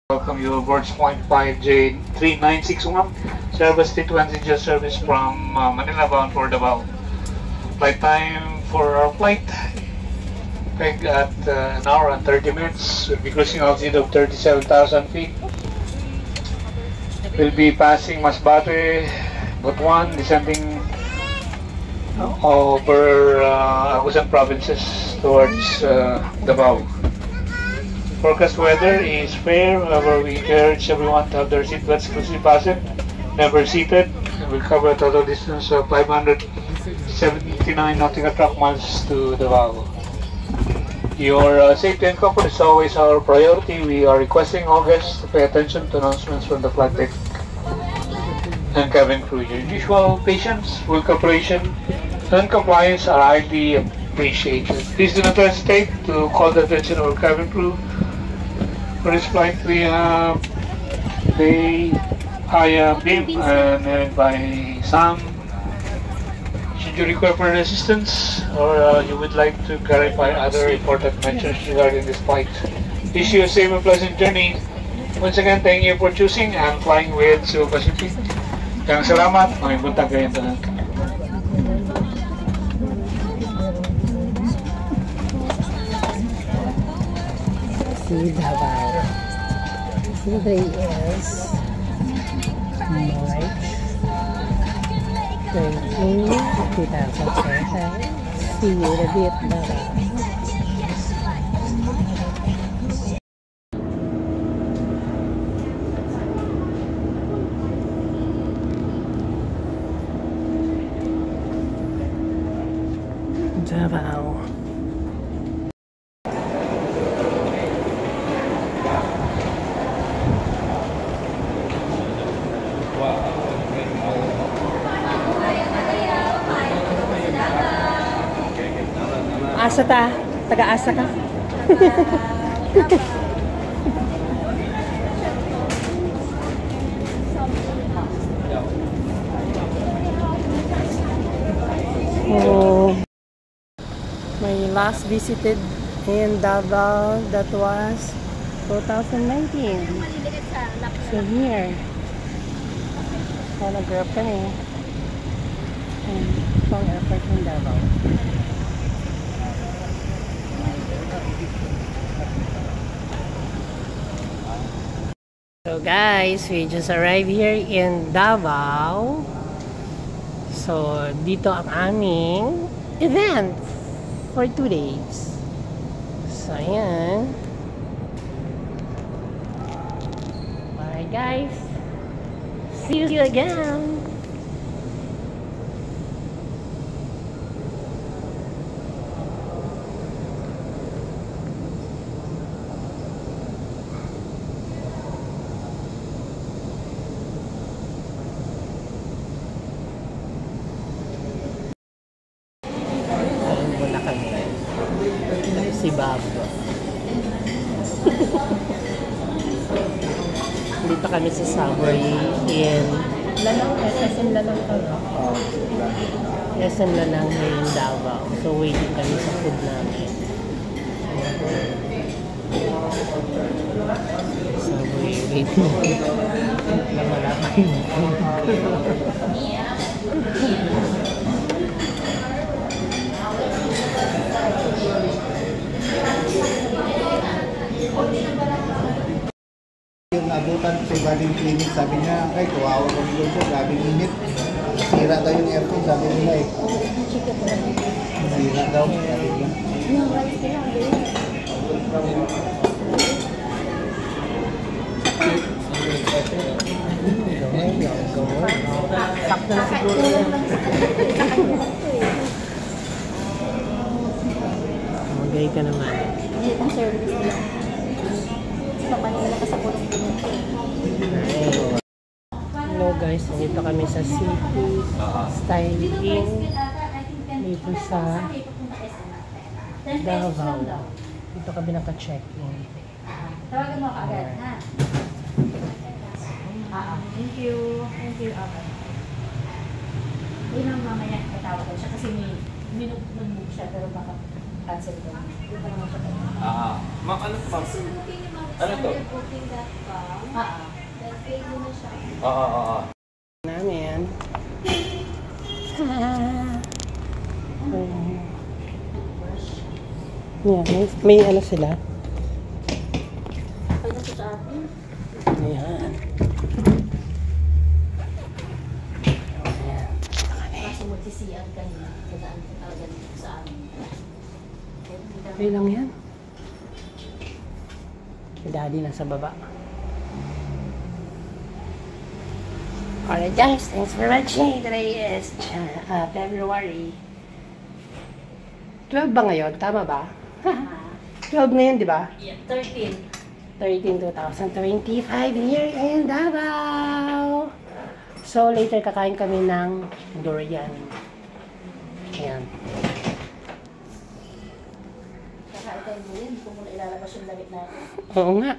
Welcome you aboard Point 5J3961 service frequency just service from Manila bound for Davao. Flight time for our flight pegged at an hour and 30 minutes. We'll be cruising altitude of 37,000 feet. We'll be passing Masbate, Butuan, descending over Agusan provinces towards Davao. Forecast weather is fair. However, we encourage everyone to have their seatbelts closely fastened, never seated, and we'll cover a total distance of 579 nautical truck miles to Davao. Your safety and comfort is always our priority. We are requesting all guests to pay attention to announcements from the flight deck and cabin crew. Your usual patience, full cooperation, and compliance are highly appreciated. Please do not hesitate to call the attention of our cabin crew. For this flight, we have Bim and by Sam. Should you require further assistance or you would like to clarify other important mentions regarding this flight, wish you a safe and pleasant journey. Once again, thank you for choosing and flying with Cebu Pacific. Kang salamat, may buntag kayo tanan. See Davao. Today is March 20, 2025. See you in a bit, Davao. Davao. Asa ta? Taga-asa ka? Oh, my last visited in Davao, that was 2019. So here, nag-grab kami. Pang airport in Davao. So guys, we just arrived here in Davao. So dito ang aming event for 2 days. So ayan. Bye guys. See you again. Si Bob. Dito kami sa subway in Lanang, SM Lanang kami. SM Lanang in Davao. So waiting kami sa food namin. Subway waiting. Wala pa yung food. Yung abutan sa Bading Clinic, sabi niya, ay, kawawa kami doon siya, grabing init. Sira daw yung aircon, sabi nila eh. Sira daw, sabi niya. Sakto na siguro yan. Magay ka naman. Ang service nila. Sa Manila ka sa pulong-pulong. Hello guys, nandito kami sa City Styling dito sa Davao. Dito kami naka-check-in. Tawagan mo kaagad, ha? Thank you. Thank you, okay. Yun ang mamaya katawag siya kasi minug siya pero baka cancel ko. Hindi pa naman siya. Ma'am, ano po? Ano to? Booking.com. Nag-pay mo na siya. Oo. Namin. Yeah, may ano sila. Ano to sa atin? Ayan. Kasi magsisiyag ka niya. Kadaan ka talaga dito sa amin. Okay lang yan. Si Daddy nasa baba. Alright guys, thanks for watching. Today is February 12 ba ngayon? Tama ba? 12 ngayon, di ba? Yeah, 13. 2025 here in Davao. So later kakain kami ng durian. Ayan. Kakain tayo mo yun. Kung muna ilalabas yung damit natin. Oo nga.